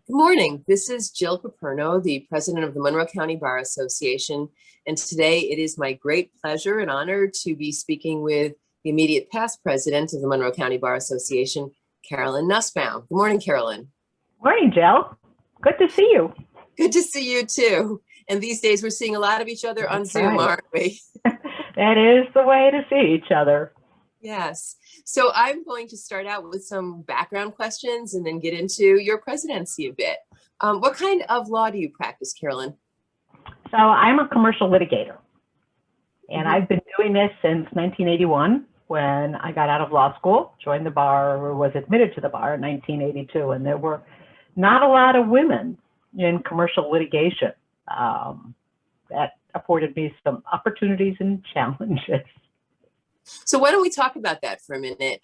Good morning. This is Jill Paperno, the president of the Monroe County Bar Association. And today it is my great pleasure and honor to be speaking with the immediate past president of the Monroe County Bar Association, Carolyn Nussbaum. Good morning, Carolyn. Morning, Jill. Good to see you. Good to see you too. And these days we're seeing a lot of each other on Zoom, aren't we? That is the way to see each other. Yes. So I'm going to start out with some background questions and then get into your presidency a bit. What kind of law do you practice, Carolyn? So I'm a commercial litigator, and I've been doing this since 1981 when I got out of law school, joined the bar, or was admitted to the bar in 1982, and there were not a lot of women in commercial litigation. That afforded me some opportunities and challenges. So why don't we talk about that for a minute?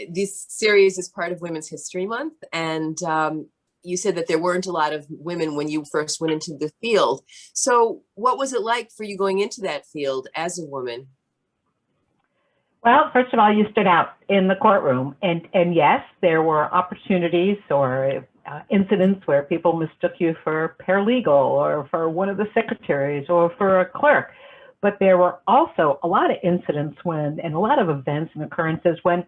This series is part of Women's History Month, and you said that there weren't a lot of women when you first went into the field. So what was it like for you going into that field as a woman? Well, first of all, you stood out in the courtroom, and yes, there were opportunities or incidents where people mistook you for paralegal or for one of the secretaries or for a clerk. But there were also a lot of incidents and a lot of events and occurrences when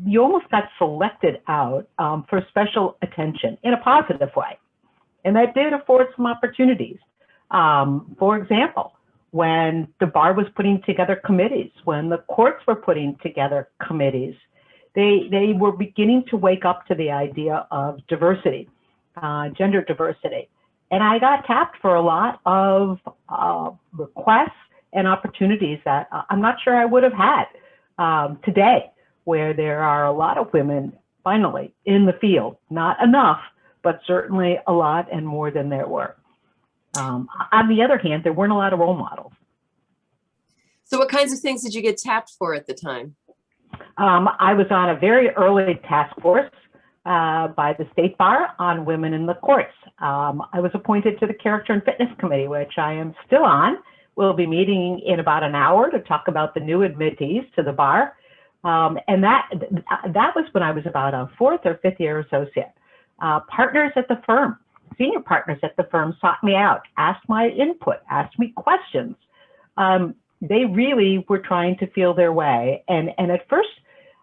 you almost got selected out for special attention in a positive way. And that did afford some opportunities. For example, when the bar was putting together committees, when the courts were putting together committees, they were beginning to wake up to the idea of diversity, gender diversity. And I got tapped for a lot of requests and opportunities that I'm not sure I would have had today, where there are a lot of women finally in the field, not enough, but certainly a lot and more than there were. On the other hand, there weren't a lot of role models. So what kinds of things did you get tapped for at the time? I was on a very early task force by the State Bar on women in the courts. I was appointed to the Character and Fitness Committee, which I am still on. We'll be meeting in about an hour to talk about the new admittees to the bar. And that was when I was about a fourth or fifth year associate. Partners at the firm, senior partners at the firm sought me out, asked my input, asked me questions. They really were trying to feel their way. And at first,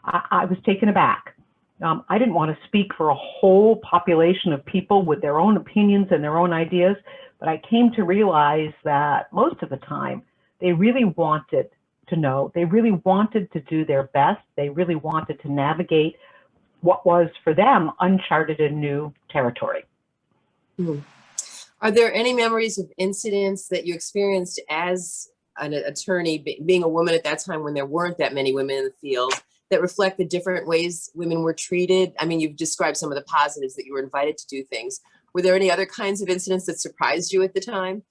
I was taken aback. I didn't want to speak for a whole population of people with their own opinions and their own ideas, but I came to realize that most of the time, they really wanted to know, they really wanted to do their best, they really wanted to navigate what was for them uncharted and new territory. Are there any memories of incidents that you experienced as an attorney, being a woman at that time when there weren't that many women in the field, that reflect the different ways women were treated? I mean, you've described some of the positives that you were invited to do things. Were there any other kinds of incidents that surprised you at the time?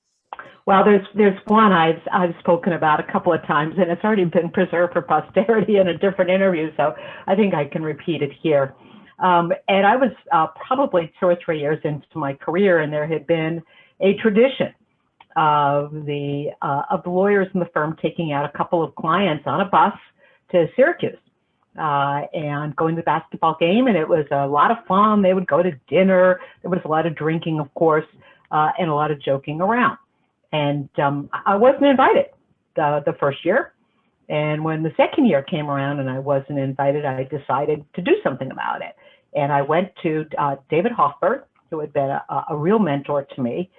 Well, there's one I've spoken about a couple of times, and it's already been preserved for posterity in a different interview, so I think I can repeat it here. And I was probably 2 or 3 years into my career, and there had been a tradition of the lawyers in the firm taking out a couple of clients on a bus to Syracuse. And going to the basketball game, and it was a lot of fun. They would go to dinner. There was a lot of drinking, of course, and a lot of joking around. And I wasn't invited the first year. And when the second year came around and I wasn't invited, I decided to do something about it. And I went to David Hoffberg, who had been a real mentor to me.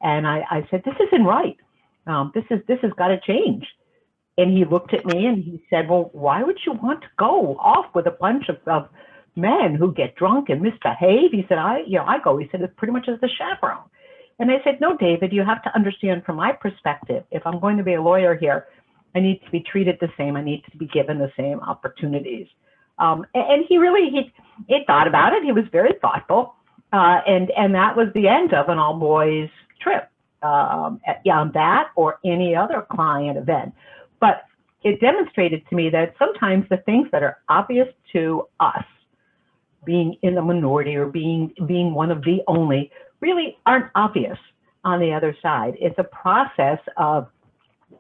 And I said, this isn't right. This has got to change. And he looked at me and he said, well, why would you want to go off with a bunch of men who get drunk and misbehave? He said, I go. He said, it's pretty much as the chaperone. And I said, no, David, you have to understand from my perspective, if I'm going to be a lawyer here, I need to be treated the same. I need to be given the same opportunities. And he thought about it. He was very thoughtful. And that was the end of an all boys trip on that or any other client event. But it demonstrated to me that sometimes the things that are obvious to us, being in the minority or being one of the only, really aren't obvious on the other side. It's a process of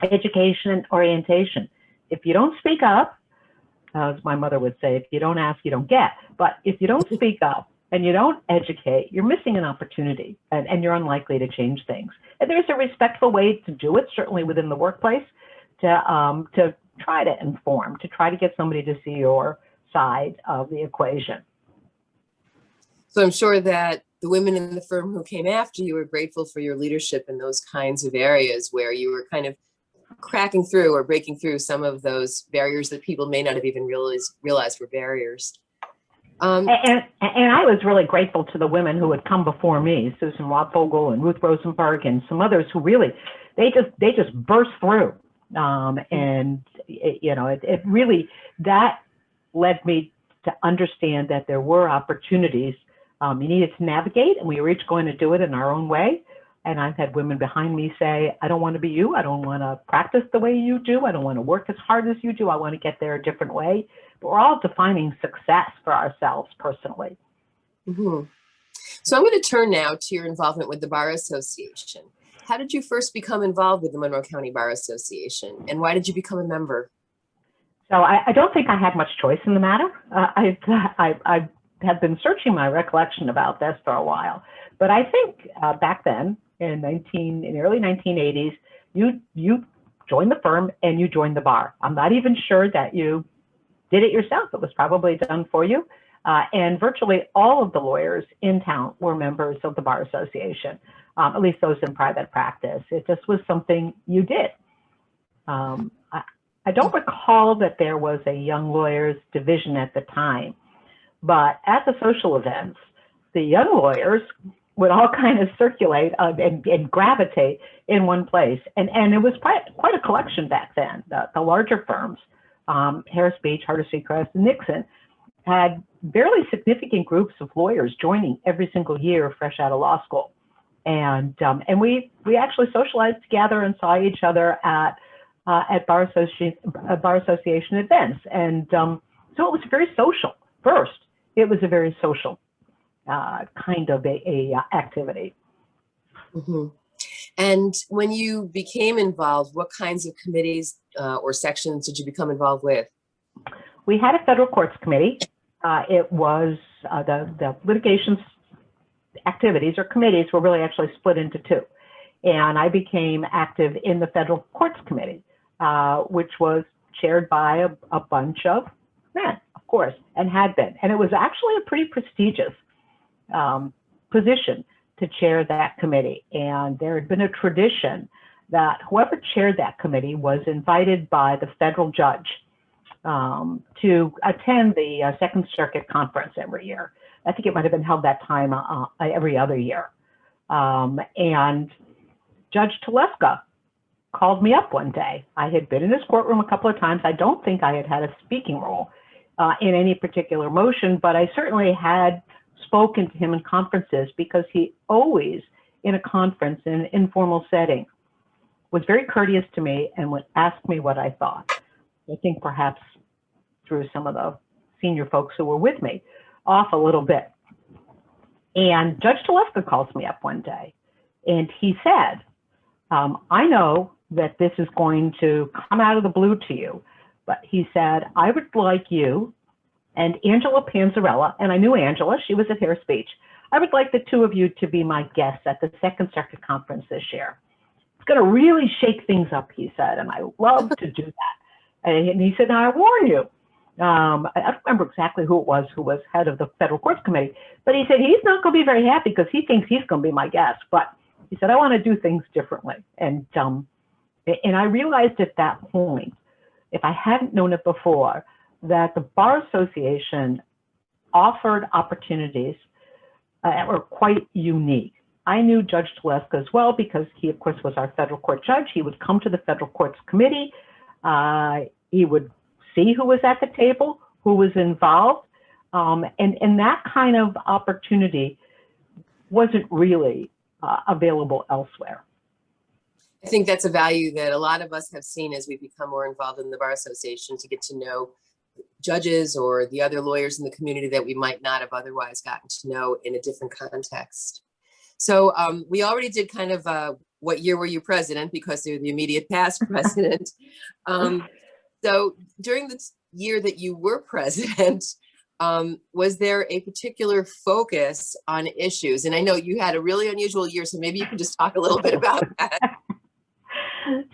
education and orientation. If you don't speak up, as my mother would say, if you don't ask, you don't get. But if you don't speak up, and you don't educate, you're missing an opportunity, and you're unlikely to change things. And there's a respectful way to do it, certainly within the workplace, to try to inform, to try to get somebody to see your side of the equation. So I'm sure that the women in the firm who came after you were grateful for your leadership in those kinds of areas where you were kind of cracking through or breaking through some of those barriers that people may not have even realized were barriers. And I was really grateful to the women who had come before me, Susan Wadvogel and Ruth Rosenberg and some others who really, they just burst through. And it really, that led me to understand that there were opportunities you needed to navigate, and we were each going to do it in our own way. And I've had women behind me say, I don't want to be you. I don't want to practice the way you do. I don't want to work as hard as you do. I want to get there a different way. But we're all defining success for ourselves personally. Mm-hmm. So I'm going to turn now to your involvement with the Bar Association. How did you first become involved with the Monroe County Bar Association, and why did you become a member? So I don't think I had much choice in the matter. I have been searching my recollection about this for a while, but I think back then in the early 1980s, you joined the firm and you joined the bar. I'm not even sure that you did it yourself. It was probably done for you. And virtually all of the lawyers in town were members of the Bar Association, at least those in private practice. It just was something you did. I don't recall that there was a young lawyers division at the time, but at the social events, the young lawyers would all kind of circulate and gravitate in one place. And it was quite a collection back then. The larger firms, Harris Beach, Hardesty Crest, and Nixon, had fairly significant groups of lawyers joining every single year fresh out of law school. And we actually socialized together and saw each other at Bar Association events. And so it was very social. First, it was a very social kind of a activity. Mm-hmm. And when you became involved, what kinds of committees or sections did you become involved with? We had a federal courts committee. It was the litigation activities or committees were really actually split into two. And I became active in the federal courts committee, which was chaired by a bunch of men, of course, and had been. And it was actually a pretty prestigious position to chair that committee. And there had been a tradition that whoever chaired that committee was invited by the federal judge to attend the Second Circuit Conference every year. I think it might have been held that time every other year. And Judge Teleska called me up one day. I had been in his courtroom a couple of times. I don't think I had a speaking role in any particular motion, but I certainly had spoken to him in conferences because he always, in a conference, in an informal setting, was very courteous to me and would ask me what I thought. I think perhaps through some of the senior folks who were with me off a little bit. And Judge Teleska calls me up one day and he said, I know that this is going to come out of the blue to you, but he said, I would like you and Angela Panzarella, and I knew Angela, she was at Harris Beach. I would like the two of you to be my guests at the Second Circuit Conference this year. It's going to really shake things up, he said, and I love to do that. And he said, now I warn you, I don't remember exactly who it was who was head of the Federal Courts Committee, but he said he's not going to be very happy because he thinks he's going to be my guest. But he said, I want to do things differently. And I realized at that point, if I hadn't known it before, that the Bar Association offered opportunities that were quite unique. I knew Judge Teleska as well because he, of course, was our federal court judge. He would come to the Federal Courts Committee. He would see who was at the table, who was involved. And that kind of opportunity wasn't really available elsewhere. I think that's a value that a lot of us have seen as we become more involved in the Bar Association, to get to know judges or the other lawyers in the community that we might not have otherwise gotten to know in a different context. So we already did kind of what year were you president, because you're the immediate past president. So during the year that you were president, was there a particular focus on issues? And I know you had a really unusual year, so maybe you can just talk a little bit about that.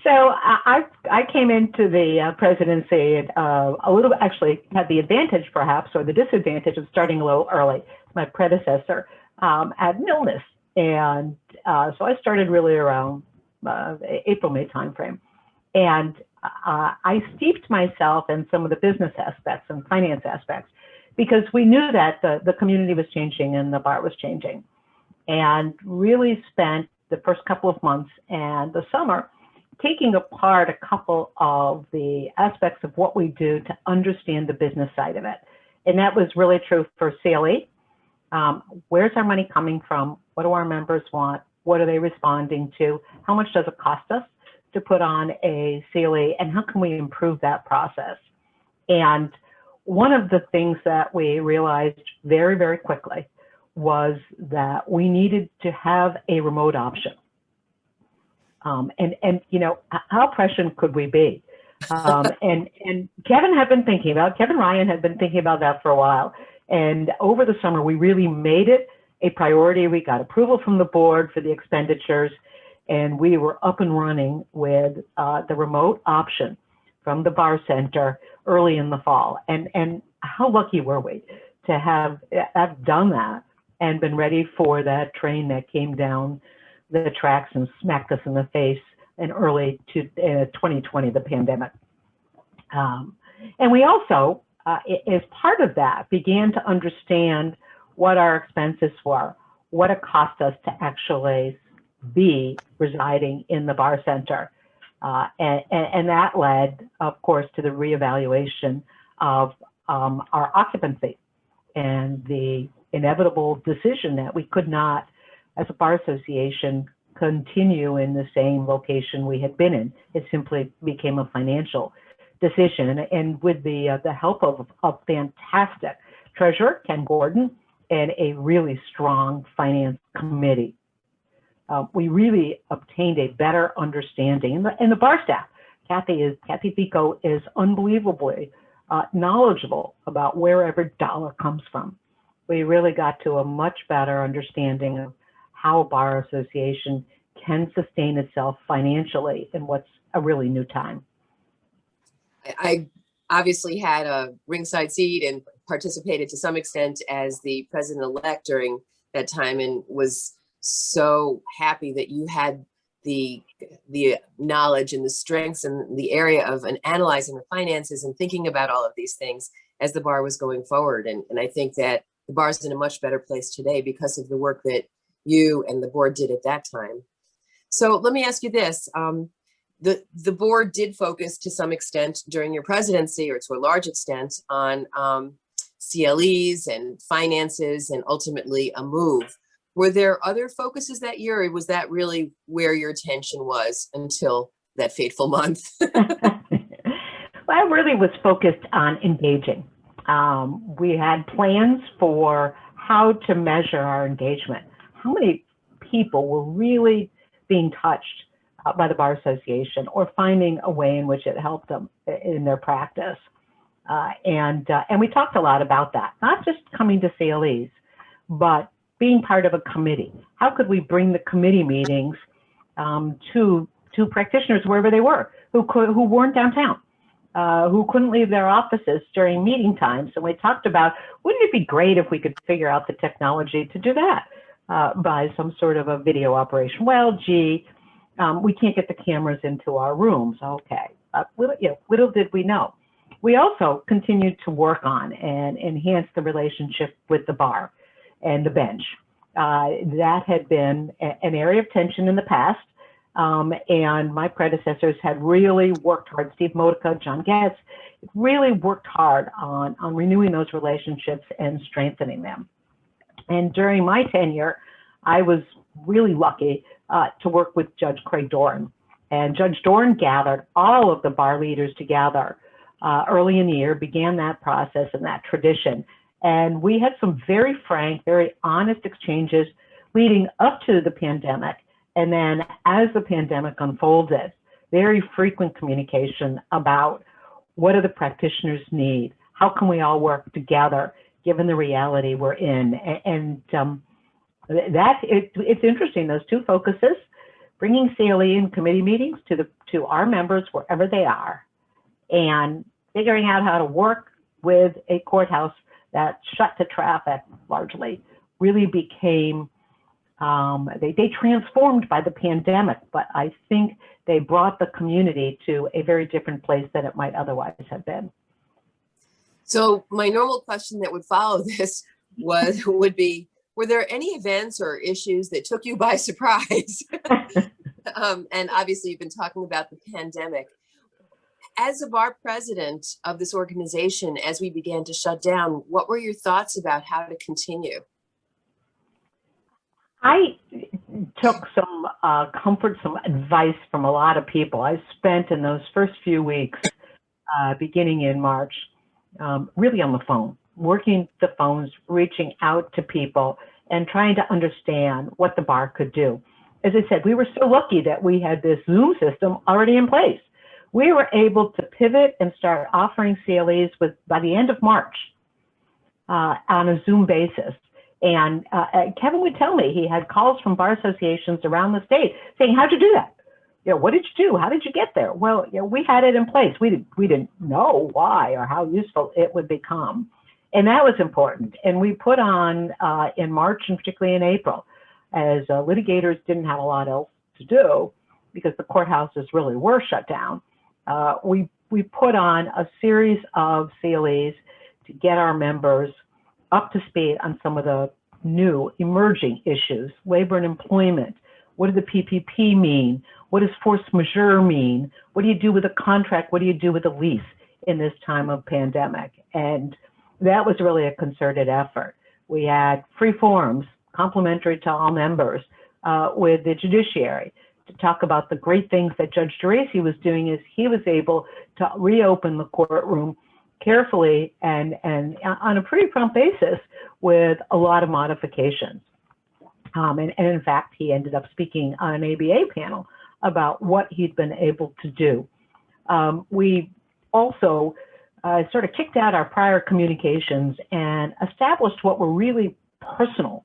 So I came into the presidency a little, actually had the advantage perhaps, or the disadvantage of starting a little early. My predecessor had an illness. And so I started really around April, May timeframe. And I steeped myself in some of the business aspects and finance aspects, because we knew that the community was changing and the bar was changing. And really spent the first couple of months and the summer taking apart a couple of the aspects of what we do to understand the business side of it. And that was really true for CLE. Where's our money coming from? What do our members want? What are they responding to? How much does it cost us to put on a CLE? And how can we improve that process? And one of the things that we realized very, very quickly was that we needed to have a remote option. And you know, how prescient could we be? And Kevin Ryan had been thinking about that for a while. And over the summer, we really made it a priority. We got approval from the board for the expenditures, and we were up and running with the remote option from the bar center early in the fall. And how lucky were we to have done that and been ready for that train that came down the tracks and smacked us in the face in early 2020, the pandemic. And we also, as part of that, began to understand what our expenses were, what it cost us to actually be residing in the bar center. And that led, of course, to the reevaluation of our occupancy and the inevitable decision that we could not, as a bar association, continue in the same location we had been in. It simply became a financial decision. And with the help of a fantastic treasurer, Ken Gordon, and a really strong finance committee, we really obtained a better understanding. And the bar staff, Kathy Fico, is unbelievably knowledgeable about where every dollar comes from. We really got to a much better understanding of how a bar association can sustain itself financially in what's a really new time. I obviously had a ringside seat and participated to some extent as the president-elect during that time, and was so happy that you had the knowledge and the strengths in the area of analyzing the finances and thinking about all of these things as the bar was going forward. And I think that the bar is in a much better place today because of the work that you and the board did at that time. So let me ask you this. The board did focus to some extent during your presidency, or to a large extent, on CLEs and finances and ultimately a move. Were there other focuses that year, or was that really where your attention was until that fateful month? Well, I really was focused on engaging. We had plans for how to measure our engagement. How many people were really being touched by the Bar Association, or finding a way in which it helped them in their practice. And we talked a lot about that, not just coming to CLEs, but being part of a committee. How could we bring the committee meetings to practitioners wherever they were, who weren't downtown, who couldn't leave their offices during meeting times? And we talked about, wouldn't it be great if we could figure out the technology to do that by some sort of a video operation? Well, gee, we can't get the cameras into our rooms. Okay, little did we know. We also continued to work on and enhance the relationship with the bar and the bench. That had been an area of tension in the past, and my predecessors had really worked hard. Steve Modica, John Getz, really worked hard on renewing those relationships and strengthening them. And during my tenure, I was really lucky to work with Judge Craig Doran. And Judge Doran gathered all of the bar leaders together early in the year, began that process and that tradition. And we had some very frank, very honest exchanges leading up to the pandemic. And then as the pandemic unfolded, very frequent communication about what do the practitioners need? How can we all work together given the reality we're in. And it's interesting, those two focuses, bringing CLE and committee meetings to our members wherever they are, and figuring out how to work with a courthouse that shut to traffic largely, really became, they transformed by the pandemic, but I think they brought the community to a very different place than it might otherwise have been. So my normal question that would follow this would be, were there any events or issues that took you by surprise? And obviously you've been talking about the pandemic. As a bar president of this organization, as we began to shut down, what were your thoughts about how to continue? I took some comfort, some advice from a lot of people. I spent in those first few weeks, beginning in March, really on the phone, working the phones, reaching out to people and trying to understand what the bar could do. As I said, we were so lucky that we had this Zoom system already in place. We were able to pivot and start offering CLEs by the end of March on a Zoom basis. And Kevin would tell me he had calls from bar associations around the state saying, how'd you do that? What did you do? How did you get there? Well, we had it in place. We didn't know why or how useful it would become. And that was important. And we put on in March and particularly in April, as litigators didn't have a lot else to do because the courthouses really were shut down. We put on a series of CLEs to get our members up to speed on some of the new emerging issues, labor and employment. What does the PPP mean? What does force majeure mean? What do you do with a contract? What do you do with a lease in this time of pandemic? And that was really a concerted effort. We had free forums, complimentary to all members, with the judiciary to talk about the great things that Judge Geraci was doing as he was able to reopen the courtroom carefully and on a pretty prompt basis with a lot of modifications. And in fact, he ended up speaking on an ABA panel about what he'd been able to do. We also sort of kicked out our prior communications and established what were really personal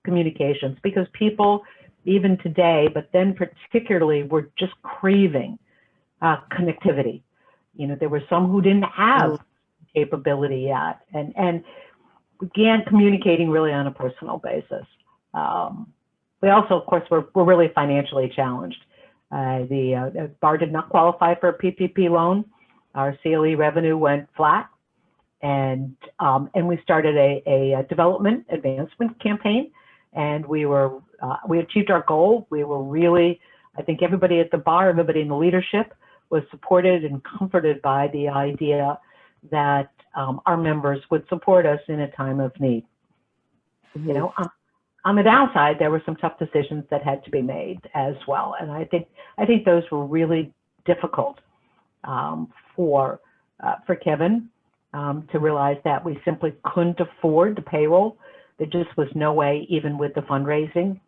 communications, because people, even today, but then particularly, were just craving connectivity. There were some who didn't have capability yet, and began communicating really on a personal basis. We also, of course, were really financially challenged. The bar did not qualify for a PPP loan. Our CLE revenue went flat, and we started a development advancement campaign, and we achieved our goal. We were really, I think everybody at the bar, everybody in the leadership was supported and comforted by the idea that our members would support us in a time of need. Mm-hmm. On the downside, there were some tough decisions that had to be made as well, and I think those were really difficult for Kevin to realize that we simply couldn't afford the payroll. There just was no way, even with the fundraising,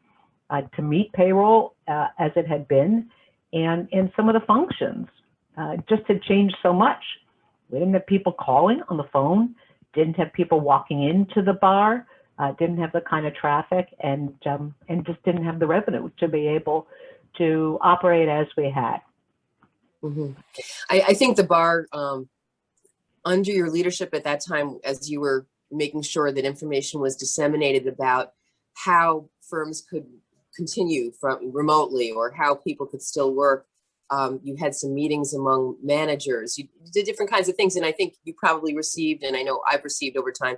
to meet payroll as it had been, and some of the functions just had changed so much. We didn't have people calling on the phone, didn't have people walking into the bar, didn't have the kind of traffic, and just didn't have the revenue to be able to operate as we had. Mm-hmm. I think the bar, under your leadership at that time, as you were making sure that information was disseminated about how firms could continue from remotely or how people could still work, you had some meetings among managers. You did different kinds of things, and I think you probably received, and I know I've received over time,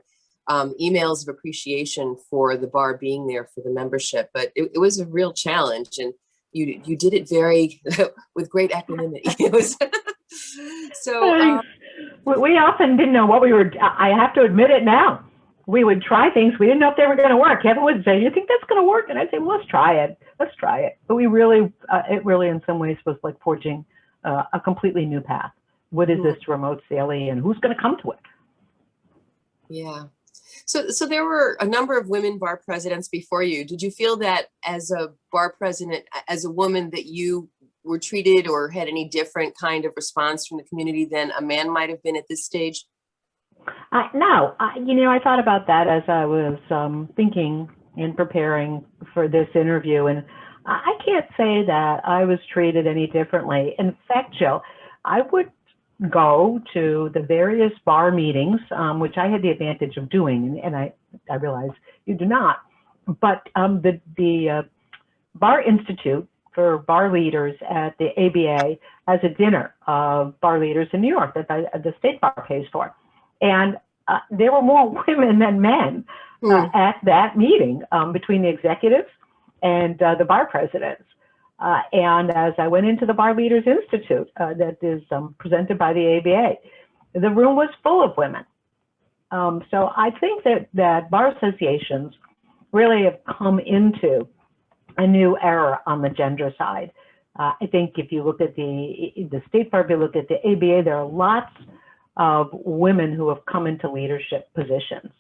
emails of appreciation for the bar being there for the membership. But it was a real challenge, and you did it very with great equanimity. It was so. We often didn't know what we were. I have to admit it now. We would try things. We didn't know if they were going to work. Kevin would say, "You think that's going to work?" And I'd say, well, "Let's try it. Let's try it." But we really, it really, in some ways, was like forging a completely new path. What is this remote CLE, and who's going to come to it? Yeah. So there were a number of women bar presidents before you. Did you feel that as a bar president, as a woman, that you were treated or had any different kind of response from the community than a man might have been at this stage? No, I thought about that as I was thinking and preparing for this interview, and I can't say that I was treated any differently. In fact, Jill, I would go to the various bar meetings, which I had the advantage of doing, and I realize you do not. But the Bar Institute for bar leaders at the ABA has a dinner of bar leaders in New York that the state bar pays for. And there were more women than men at that meeting between the executives and the bar presidents. And as I went into the Bar Leaders Institute that is presented by the ABA, the room was full of women. So I think that bar associations really have come into a new era on the gender side. I think if you look at the state bar, if you look at the ABA, there are lots of women who have come into leadership positions.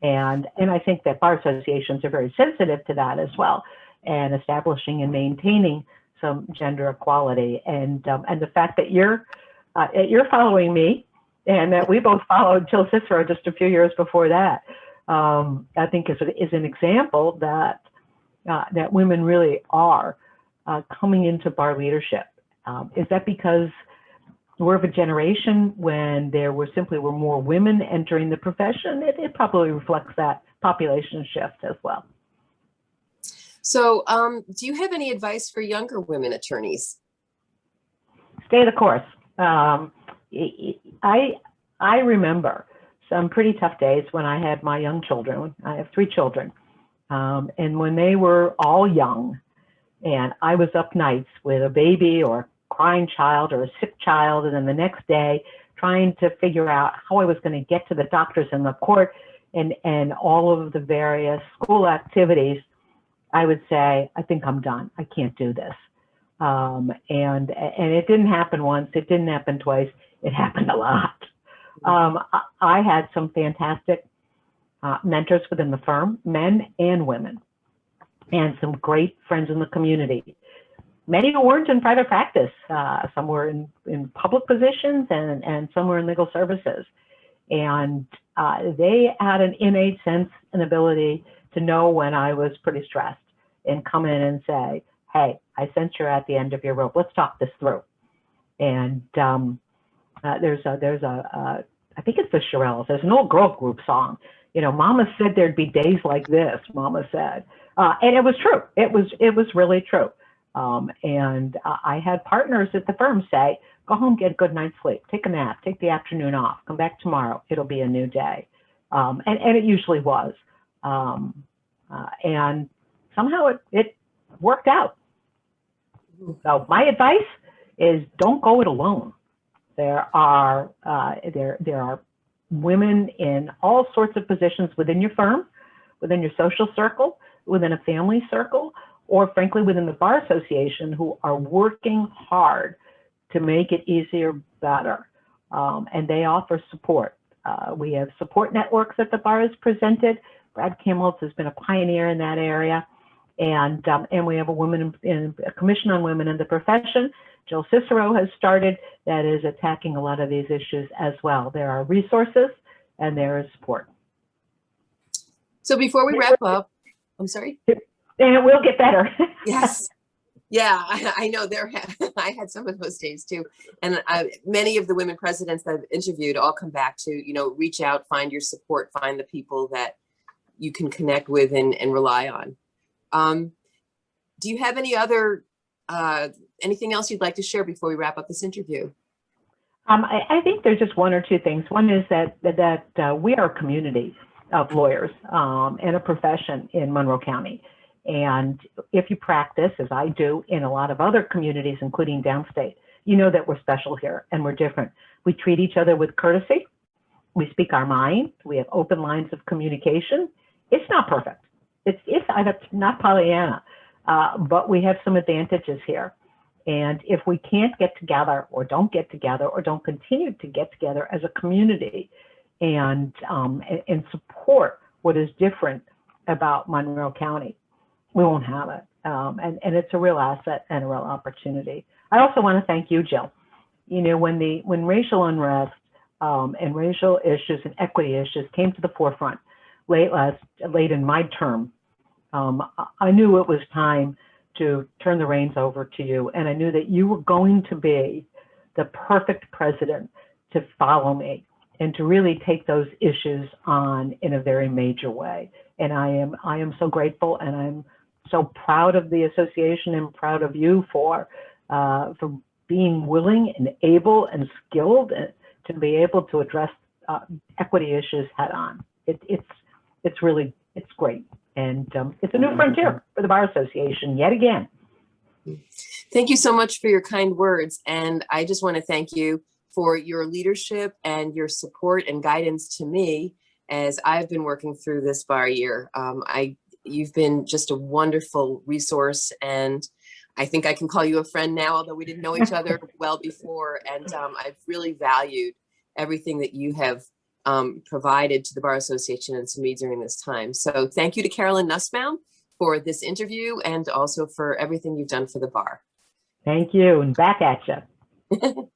And I think that bar associations are very sensitive to that as well, and establishing and maintaining some gender equality. And the fact that you're following me, and that we both followed Jill Cicero just a few years before that, I think is an example that women really are coming into bar leadership. Is that because we're of a generation when there were more women entering the profession? It probably reflects that population shift as well. So do you have any advice for younger women attorneys? Stay the course. I remember some pretty tough days when I had my young children. I have 3 children. And when they were all young, and I was up nights with a baby or a crying child or a sick child, and then the next day trying to figure out how I was going to get to the doctors and the court and all of the various school activities, I would say, I think I'm done. I can't do this. And it didn't happen once. It didn't happen twice. It happened a lot. I had some fantastic mentors within the firm, men and women, and some great friends in the community. Many who weren't in private practice. Some were in public positions and some were in legal services. And they had an innate sense and ability to know when I was pretty stressed and come in and say, hey, I sense you're at the end of your rope. Let's talk this through. And there's a I think it's the Shirelles. There's an old girl group song. Mama said there'd be days like this, Mama said. And it was true. It was really true. And I had partners at the firm say, go home, get a good night's sleep, take a nap, take the afternoon off, come back tomorrow. It'll be a new day. And it usually was. And somehow it worked out. So my advice is don't go it alone. There are women in all sorts of positions within your firm, within your social circle, within a family circle, or frankly within the Bar Association, who are working hard to make it easier, better. And they offer support. We have support networks that the Bar has presented. Brad Kamholtz has been a pioneer in that area. And we have a Commission on Women in the Profession. Jill Cicero has started that is attacking a lot of these issues as well. There are resources and there is support. So before we wrap up, I'm sorry? And it will get better. Yes. Yeah, I know I had some of those days too. And many of the women presidents that I've interviewed all come back to, reach out, find your support, find the people that you can connect with and rely on. Do you have any other anything else you'd like to share before we wrap up this interview? I think there's just 1 or 2 things. One is that we are a community of lawyers and a profession in Monroe County. And if you practice, as I do, in a lot of other communities, including downstate, you know that we're special here and we're different. We treat each other with courtesy. We speak our mind. We have open lines of communication. It's not perfect. It's not Pollyanna. But we have some advantages here. And if we can't get together or don't get together or don't continue to get together as a community and support what is different about Monroe County, we won't have it. And it's a real asset and a real opportunity. I also want to thank you, Jill. When racial unrest and racial issues and equity issues came to the forefront late in my term. I knew it was time to turn the reins over to you, and I knew that you were going to be the perfect president to follow me and to really take those issues on in a very major way. And I am so grateful, and I'm so proud of the association and proud of you for being willing and able and skilled to be able to address equity issues head on. It's great. And it's a new frontier for the Bar Association yet again. Thank you so much for your kind words. And I just want to thank you for your leadership and your support and guidance to me as I've been working through this bar year. You've been just a wonderful resource, and I think I can call you a friend now, although we didn't know each other well before. And I've really valued everything that you have provided to the Bar Association and to me during this time. So thank you to Carolyn Nussbaum for this interview and also for everything you've done for the bar. Thank you, and back at you.